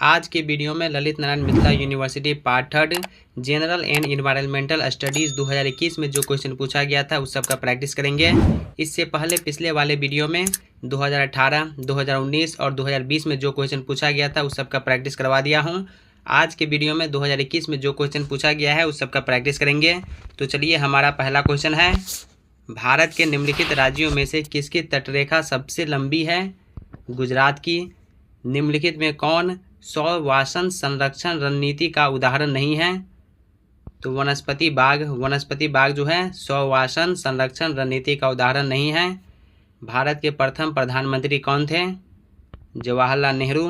आज के वीडियो में Lalit Narayan Mithila university part third general and environmental studies 2021 में जो क्वेश्चन पूछा गया था उस सब का प्रैक्टिस करेंगे। इससे पहले पिछले वाले वीडियो में 2018, 2019 और 2020 में जो क्वेश्चन पूछा गया था उस सब का प्रैक्टिस करवा दिया हूँ। आज के वीडियो में 2021 में जो क्वेश्चन पूछा गया है उस सब का प्रैक्टिस करेंगे। तो चलिए, हमारा पहला क्वेश्चन है, भारत के निम्नलिखित राज्यों में से किसकी तटरेखा सबसे लंबी है? गुजरात की। निम्नलिखित में कौन स्ववासन संरक्षण रणनीति का उदाहरण नहीं है? तो वनस्पति बाग जो है स्ववासन संरक्षण रणनीति का उदाहरण नहीं है। भारत के प्रथम प्रधानमंत्री कौन थे? जवाहरलाल नेहरू।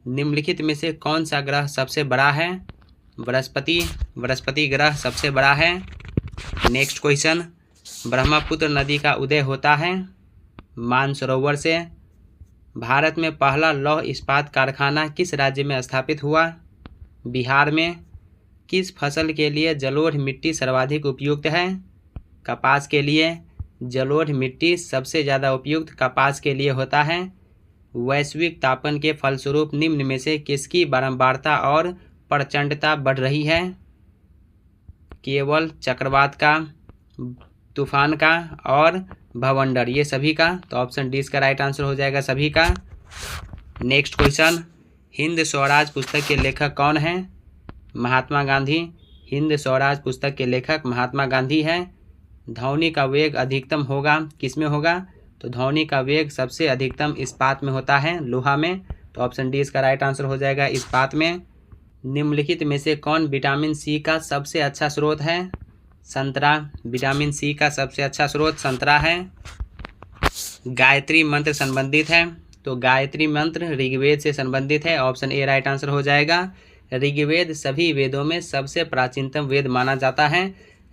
निम्नलिखित में से कौन सा ग्रह सबसे बड़ा है? बृहस्पति ग्रह सबसे बड़ा है। नेक्स्ट क्वेश्चन, ब्रह्मपुत्र नदी का उदय होता है मानसरोवर से। भारत में पहला लौह इस्पात कारखाना किस राज्य में स्थापित हुआ? बिहार में। किस फसल के लिए जलोढ़ मिट्टी सर्वाधिक उपयुक्त है? कपास के लिए। जलोढ़ मिट्टी सबसे ज़्यादा उपयुक्त कपास के लिए होता है। वैश्विक तापन के फलस्वरूप निम्न में से किसकी बारंबारता और प्रचंडता बढ़ रही है? केवल चक्रवात का, तूफान का और भवंडर, ये सभी का। तो ऑप्शन डी इसका राइट आंसर हो जाएगा, सभी का। नेक्स्ट क्वेश्चन, हिंद स्वराज पुस्तक के लेखक कौन है? महात्मा गांधी। हिंद स्वराज पुस्तक के लेखक महात्मा गांधी है। ध्वनि का वेग अधिकतम होगा किसमें होगा? तो ध्वनि का वेग सबसे अधिकतम इस्पात में होता है, लोहा में। तो ऑप्शन डी इसका राइट आंसर हो जाएगा, इस्पात में। निम्नलिखित में से कौन विटामिन सी का सबसे अच्छा स्रोत है? संतरा। विटामिन सी का सबसे अच्छा स्रोत संतरा है। गायत्री मंत्र संबंधित है, तो गायत्री मंत्र ऋग्वेद से संबंधित है। ऑप्शन ए राइट आंसर हो जाएगा। ऋग्वेद सभी वेदों में सबसे प्राचीनतम वेद माना जाता है।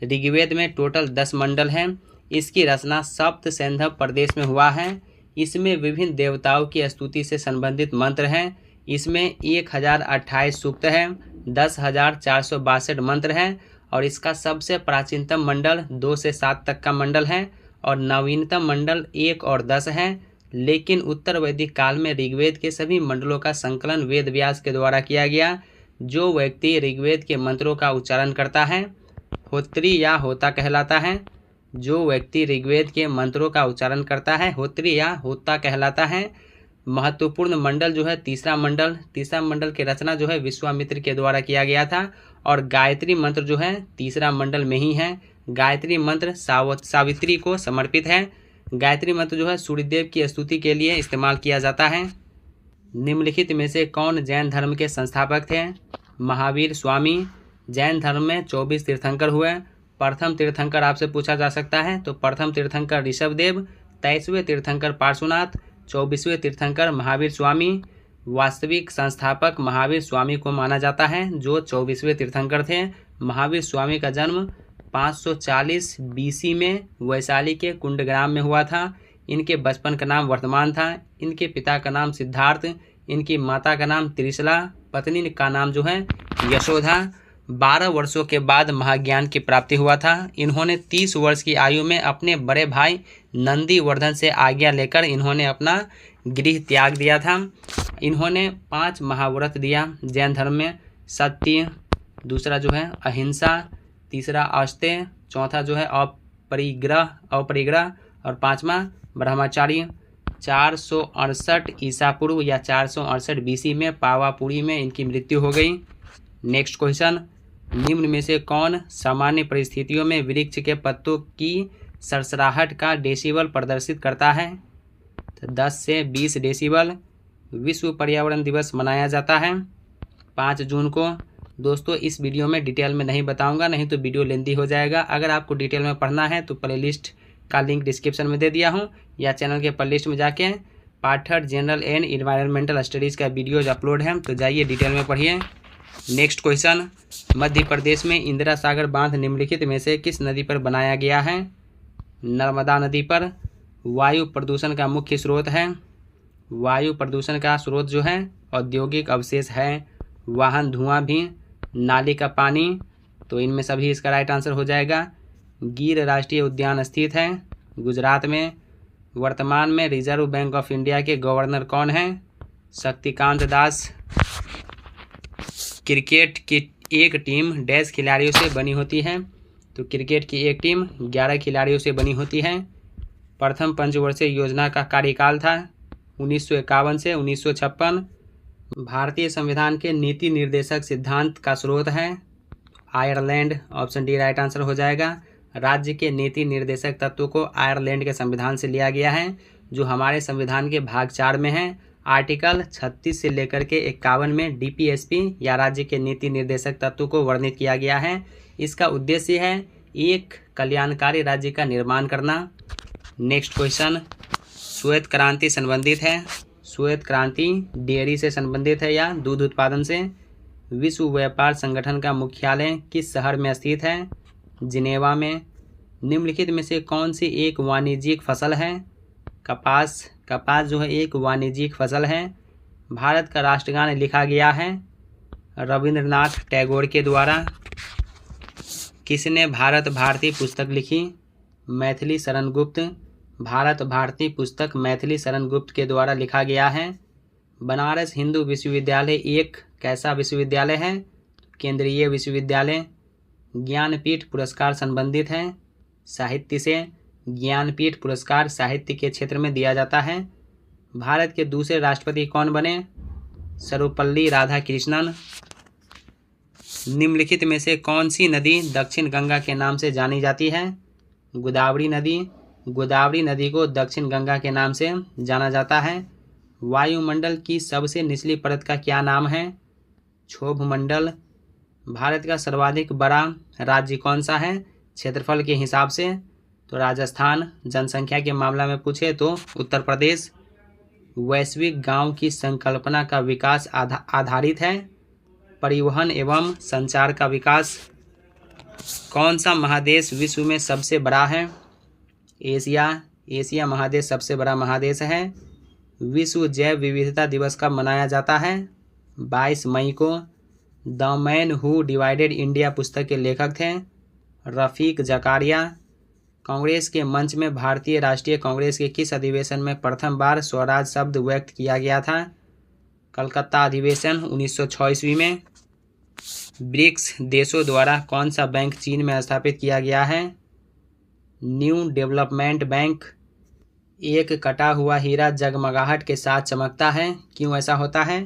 ऋग्वेद में टोटल 10 मंडल हैं। इसकी रचना सप्त सैंधव प्रदेश में हुआ है। इसमें विभिन्न देवताओं की स्तुति से संबंधित मंत्र हैं। इसमें 1028 सूक्त है, 10,462 मंत्र हैं और इसका सबसे प्राचीनतम मंडल 2 से 7 तक का मंडल है और नवीनतम मंडल 1 और 10 है। लेकिन उत्तर वैदिक काल में ऋग्वेद के सभी मंडलों का संकलन वेद व्यास के द्वारा किया गया। जो व्यक्ति ऋग्वेद के मंत्रों का उच्चारण करता है होत्री या होता कहलाता है। जो व्यक्ति ऋग्वेद के मंत्रों का उच्चारण करता है होत्री या होता कहलाता है। महत्वपूर्ण मंडल जो है तीसरा मंडल की रचना जो है विश्वामित्र के द्वारा किया गया था और गायत्री मंत्र जो है तीसरा मंडल में ही है। गायत्री मंत्र सावित्री को समर्पित है। गायत्री मंत्र जो है सूर्यदेव की स्तुति के लिए इस्तेमाल किया जाता है। निम्नलिखित में से कौन जैन धर्म के संस्थापक थे? महावीर स्वामी। जैन धर्म में 24 तीर्थंकर हुए। प्रथम तीर्थंकर आपसे पूछा जा सकता है, तो प्रथम तीर्थंकर ऋषभदेव, 23वें तीर्थंकर पार्श्वनाथ, 24वें तीर्थंकर महावीर स्वामी। वास्तविक संस्थापक महावीर स्वामी को माना जाता है, जो 24वें तीर्थंकर थे। महावीर स्वामी का जन्म 540 BC में वैशाली के कुंडग्राम में हुआ था। इनके बचपन का नाम वर्तमान था। इनके पिता का नाम सिद्धार्थ, इनकी माता का नाम त्रिशला, पत्नी का नाम जो है यशोधा। 12 वर्षों के बाद महाज्ञान की प्राप्ति हुआ था। इन्होंने 30 वर्ष की आयु में अपने बड़े भाई नंदीवर्धन से आज्ञा लेकर इन्होंने अपना गृह त्याग दिया था। इन्होंने 5 महाव्रत दिया जैन धर्म में। सत्य, दूसरा जो है अहिंसा, तीसरा अस्तेय, चौथा जो है अपरिग्रह और 5वां ब्रह्मचार्य। 468 ईसा पूर्व या 468 BC में पावापुरी में इनकी मृत्यु हो गई। नेक्स्ट क्वेश्चन, निम्न में से कौन सामान्य परिस्थितियों में वृक्ष के पत्तों की सरसराहट का डेसिबल प्रदर्शित करता है? तो 10 से 20 डेसिबल। विश्व पर्यावरण दिवस मनाया जाता है 5 जून को। दोस्तों, इस वीडियो में डिटेल में नहीं बताऊंगा, नहीं तो वीडियो लेंथी हो जाएगा। अगर आपको डिटेल में पढ़ना है तो प्लेलिस्ट का लिंक डिस्क्रिप्शन में दे दिया हूं, या चैनल के प्लेलिस्ट में जाके part third general and environmental studies का वीडियोज अपलोड है, तो जाइए डिटेल में पढ़िए। नेक्स्ट क्वेश्चन, मध्य प्रदेश में इंदिरा सागर बांध निम्नलिखित में से किस नदी पर बनाया गया है? नर्मदा नदी पर। वायु प्रदूषण का मुख्य स्रोत है। वायु प्रदूषण का स्रोत जो है औद्योगिक अवशेष है, वाहन धुआं भी, नाली का पानी। तो इनमें सभी इसका राइट आंसर हो जाएगा। गिर राष्ट्रीय उद्यान स्थित है गुजरात में। वर्तमान में रिजर्व बैंक ऑफ इंडिया के गवर्नर कौन हैं? शक्तिकांत दास। क्रिकेट की एक टीम डैश खिलाड़ियों से बनी होती है। तो क्रिकेट की एक टीम 11 खिलाड़ियों से बनी होती है। प्रथम पंचवर्षीय योजना का कार्यकाल था 1951 से 1956। भारतीय संविधान के नीति निर्देशक सिद्धांत का स्रोत है Ireland. Option D right answer हो जाएगा। राज्य के नीति निर्देशक तत्वों को आयरलैंड के संविधान से लिया गया है, जो हमारे संविधान के भाग 4 में है। आर्टिकल 36 से लेकर के 51 में डीपीएसपी या राज्य के नीति निर्देशक तत्वों को वर्णित किया गया है। इसका उद्देश्य है एक कल्याणकारी राज्य का निर्माण करना। नेक्स्ट क्वेश्चन, श्वेत क्रांति संबंधित है। श्वेत क्रांति डेयरी से संबंधित है या दूध उत्पादन से। विश्व व्यापार संगठन का मुख्यालय किस शहर में स्थित है? जिनेवा में। निम्नलिखित में से कौन सी एक वाणिज्यिक फसल है? कपास। कपास जो है एक वाणिज्यिक फसल है। भारत का राष्ट्रगान लिखा गया है रविंद्रनाथ टैगोर के द्वारा। किसने भारत भारती पुस्तक लिखी? मैथिली शरण गुप्त। भारत भारती पुस्तक मैथिली शरण गुप्त के द्वारा लिखा गया है। बनारस हिंदू विश्वविद्यालय एक कैसा विश्वविद्यालय है? केंद्रीय विश्वविद्यालय। ज्ञानपीठ पुरस्कार संबंधित है साहित्य से। ज्ञानपीठ पुरस्कार साहित्य के क्षेत्र में दिया जाता है। भारत के दूसरे राष्ट्रपति कौन बने? सर्वपल्ली राधाकृष्णन। निम्नलिखित में से कौन सी नदी दक्षिण गंगा के नाम से जानी जाती है? गोदावरी नदी। गोदावरी नदी को दक्षिण गंगा के नाम से जाना जाता है। वायुमंडल की सबसे निचली परत का क्या नाम है? क्षोभमंडल। भारत का सर्वाधिक बड़ा राज्य कौन सा है क्षेत्रफल के हिसाब से? तो राजस्थान। जनसंख्या के मामला में पूछे तो उत्तर प्रदेश। वैश्विक गांव की संकल्पना का विकास आधारित है परिवहन एवं संचार का विकास। कौन सा महादेश विश्व में सबसे बड़ा है? एशिया। एशिया महादेश सबसे बड़ा महादेश है। विश्व जैव विविधता दिवस कब मनाया जाता है? 22 मई को। The man who divided India पुस्तक के लेखक थे रफ़ीक जकारिया। कांग्रेस के मंच में भारतीय राष्ट्रीय कांग्रेस के किस अधिवेशन में प्रथम बार स्वराज शब्द व्यक्त किया गया था? कलकत्ता अधिवेशन 1906 ईस्वी में। ब्रिक्स देशों द्वारा कौन सा बैंक चीन में स्थापित किया गया है? New development bank. एक कटा हुआ हीरा जगमगाहट के साथ चमकता है, क्यों ऐसा होता है?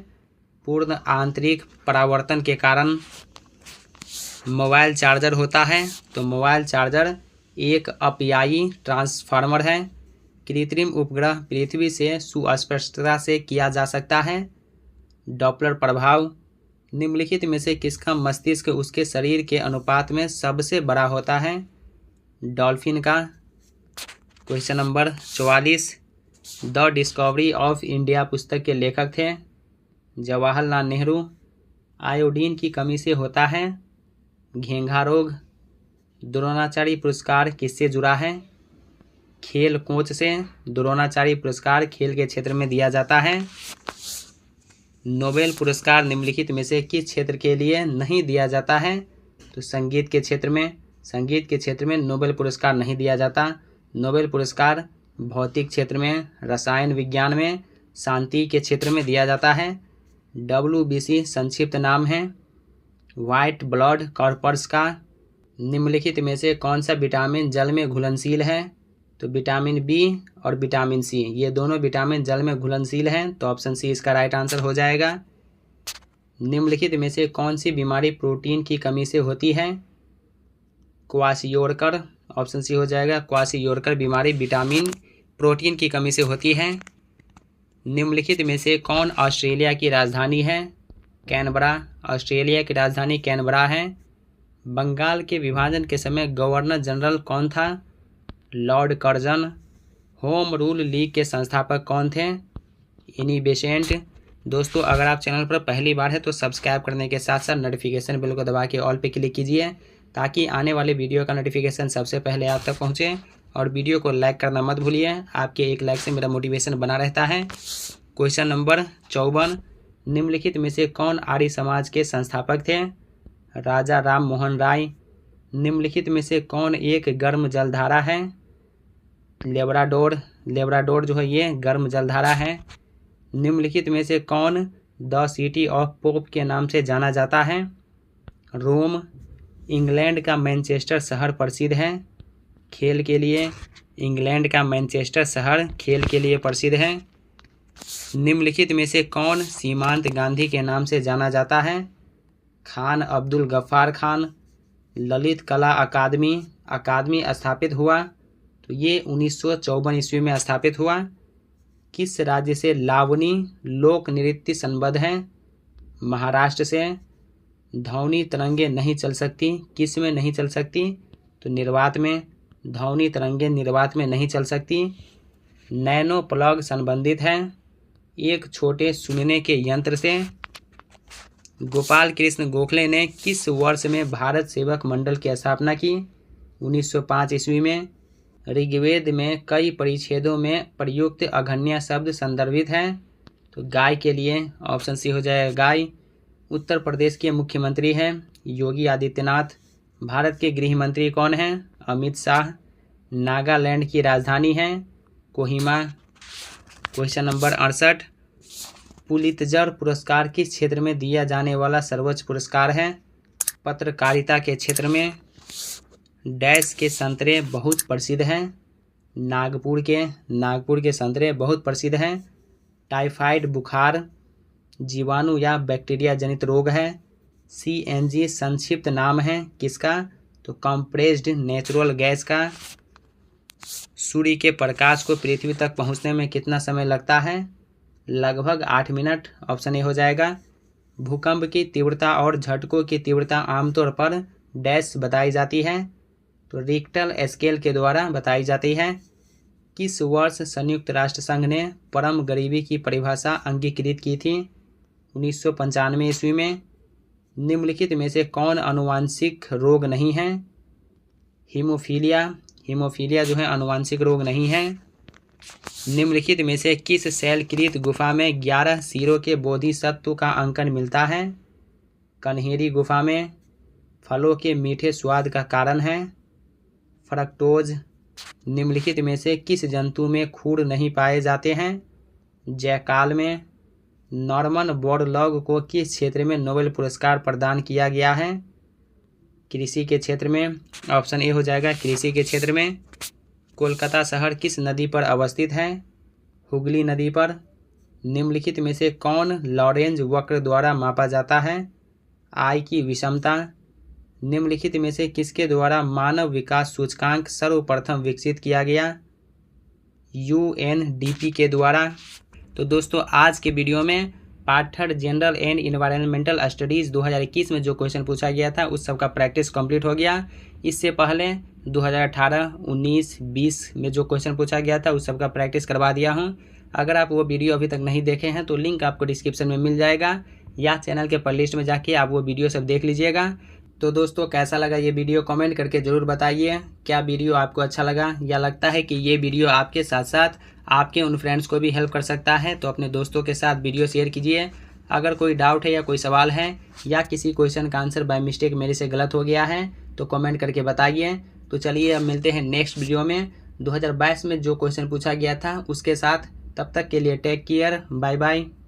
पूर्ण आंतरिक परावर्तन के कारण। मोबाइल चार्जर होता है, तो मोबाइल चार्जर एक अपव्ययी ट्रांसफार्मर है। कृत्रिम उपग्रह पृथ्वी से सुस्पष्टता से किया जा सकता है। डॉपलर प्रभाव। निम्नलिखित में से किसका मस्तिष्क उसके शरीर के अनुपात में सबसे बड़ा होता है? डॉल्फिन का। Question number 44, the discovery of India पुस्तक के लेखक थे जवाहरलाल नेहरू। आयोडीन की कमी से होता है घेंघा रोग। द्रोणाचार्य पुरस्कार किससे जुड़ा है? खेल कोच से। द्रोणाचार्य पुरस्कार खेल के क्षेत्र में दिया जाता है। नोबेल पुरस्कार निम्नलिखित में से किस क्षेत्र के लिए नहीं दिया जाता है? तो संगीत के क्षेत्र में। संगीत के क्षेत्र में नोबेल पुरस्कार नहीं दिया जाता। नोबेल पुरस्कार भौतिक क्षेत्र में, रसायन विज्ञान में, शांति के क्षेत्र में दिया जाता है। WBC संक्षिप्त नाम है वाइट ब्लड कॉर्पस का। निम्नलिखित में से कौन सा विटामिन जल में घुलनशील है? तो विटामिन बी और विटामिन सी, ये दोनों विटामिन जल में घुलनशील हैं, तो ऑप्शन सी इसका राइट आंसर हो जाएगा। निम्नलिखित में से कौन सी बीमारी प्रोटीन की कमी से होती है? क्वाशियोरकर। ऑप्शन सी हो जाएगा। क्वाशियोरकर बीमारी विटामिन प्रोटीन की कमी से होती है। निम्नलिखित में से कौन ऑस्ट्रेलिया की राजधानी है? कैनबरा। ऑस्ट्रेलिया की राजधानी कैनबरा है। बंगाल के विभाजन के समय गवर्नर जनरल कौन था? Lord Curzon. Home rule league के संस्थापक कौन थे? Annie Besant. दोस्तों, अगर आप चैनल पर पहली बार है तो सब्सक्राइब करने के साथ साथ नोटिफिकेशन बेल को दबा के ऑल पे क्लिक कीजिए, ताकि आने वाले वीडियो का नोटिफिकेशन सबसे पहले आप तक पहुंचे। और वीडियो को लाइक करना मत भूलिए, आपके एक लाइक से मेरा मोटिवेशन बना रहता है। क्वेश्चन नंबर 54, निम्नलिखित में से कौन आर्य समाज के संस्थापक थे? राजा राम मोहन राय। निम्नलिखित में से कौन एक गर्म जलधारा है? लेब्राडोर। लेब्राडोर जो है ये गर्म जलधारा है। निम्नलिखित में से कौन द सिटी ऑफ पोप के नाम से जाना जाता है। रोम इंग्लैंड का मैनचेस्टर शहर प्रसिद्ध है खेल के लिए। इंग्लैंड का मैनचेस्टर शहर खेल के लिए प्रसिद्ध है। निम्नलिखित में से कौन सीमांत गांधी के नाम से जाना जाता है? खान अब्दुल गफ्फार खान। ललित कला अकादमी स्थापित हुआ तो ये 1954 ईस्वी में स्थापित हुआ। किस राज्य से लावनी लोक नृत्य संबद्ध है? महाराष्ट्र से। ध्वनि तरंगे नहीं चल सकती, किस में नहीं चल सकती? तो निर्वात में। ध्वनि तरंगे निर्वात में नहीं चल सकती। नैनो प्लग संबंधित है एक छोटे सुनने के यंत्र से। गोपाल कृष्ण गोखले ने किस वर्ष में भारत सेवक मंडल की स्थापना की? 1905 ईस्वी में। ऋग्वेद में कई परिच्छेदों में प्रयुक्त अघन्या शब्द संदर्भित है? तो गाय के लिए ऑप्शन सी हो जाएगा गाय। उत्तर प्रदेश के मुख्यमंत्री हैं योगी आदित्यनाथ। भारत के गृह मंत्री कौन हैं? अमित शाह। नागालैंड की राजधानी है कोहिमा। Question number 68। पुलित्जर पुरस्कार किस क्षेत्र में दिया जाने वाला सर्वोच्च पुरस्कार है? पत्रकारिता के क्षेत्र में। डैश के संतरे बहुत प्रसिद्ध हैं? नागपुर के संतरे बहुत प्रसिद्ध हैं। टाइफाइड बुखार जीवाणु या बैक्टीरिया जनित रोग है। CNG संक्षिप्त नाम है किसका? तो कंप्रेस्ड नेचुरल गैस का। सूर्य के प्रकाश को पृथ्वी तक पहुंचने में कितना समय लगता है? लगभग 8 मिनट। ऑप्शन ए हो जाएगा। भूकंप की तीव्रता और झटकों की तीव्रता आमतौर पर डैश बताई जाती है? तो रिक्टर स्केल के द्वारा बताई जाती है। किस वर्ष संयुक्त राष्ट्र संघ ने परम गरीबी की परिभाषा अंगीकृत की थी? 1995 ईस्वी में। निम्नलिखित में से कौन आनुवांशिक रोग नहीं है? हीमोफीलिया जो है आनुवांशिक रोग नहीं है। निम्नलिखित में से किस शैलकृत गुफा में 11 सिरों के बोधिसत्व का अंकन मिलता है? कन्हेरी गुफा में। फलों के मीठे स्वाद का कारण है फ्रक्टोज। निम्नलिखित में से किस जंतु में खूर नहीं पाए जाते हैं? जैकाल में। नॉर्मन बोरलॉग को किस क्षेत्र में नोबेल पुरस्कार प्रदान किया गया है? कृषि के क्षेत्र में। ऑप्शन ए हो जाएगा कृषि के क्षेत्र में। कोलकाता शहर किस नदी पर अवस्थित है? हुगली नदी पर। निम्नलिखित में से कौन लॉरेंज वक्र द्वारा मापा जाता है? आय की विषमता। निम्नलिखित में से किसके द्वारा मानव विकास सूचकांक सर्वप्रथम विकसित किया गया? UNDP के द्वारा। तो दोस्तों आज के वीडियो में part 3 general and environmental studies 2021 में जो क्वेश्चन पूछा गया था उस सब का प्रैक्टिस कंप्लीट हो गया। इससे पहले 2018, 19, 20 में जो क्वेश्चन पूछा गया था उस सब का प्रैक्टिस करवा दिया हूँ। अगर आप वो वीडियो अभी तक नहीं देखे हैं तो लिंक आपको डिस्क्रिप्शन में मिल जाएगा या चैनल के प्लेलिस्ट में जाके आप वो वीडियो सब देख लीजिएगा। तो दोस्तों कैसा लगा ये वीडियो कमेंट करके ज़रूर बताइए। क्या वीडियो आपको अच्छा लगा या लगता है कि ये वीडियो आपके साथ साथ आपके उन फ्रेंड्स को भी हेल्प कर सकता है तो अपने दोस्तों के साथ वीडियो शेयर कीजिए। अगर कोई डाउट है या कोई सवाल है या किसी क्वेश्चन का आंसर बाय मिस्टेक मेरे से गलत हो गया है तो कमेंट करके बताइए। तो चलिए अब मिलते हैं नेक्स्ट वीडियो में 2022 में जो क्वेश्चन पूछा गया था उसके साथ। तब तक के लिए टेक केयर, बाय बाय।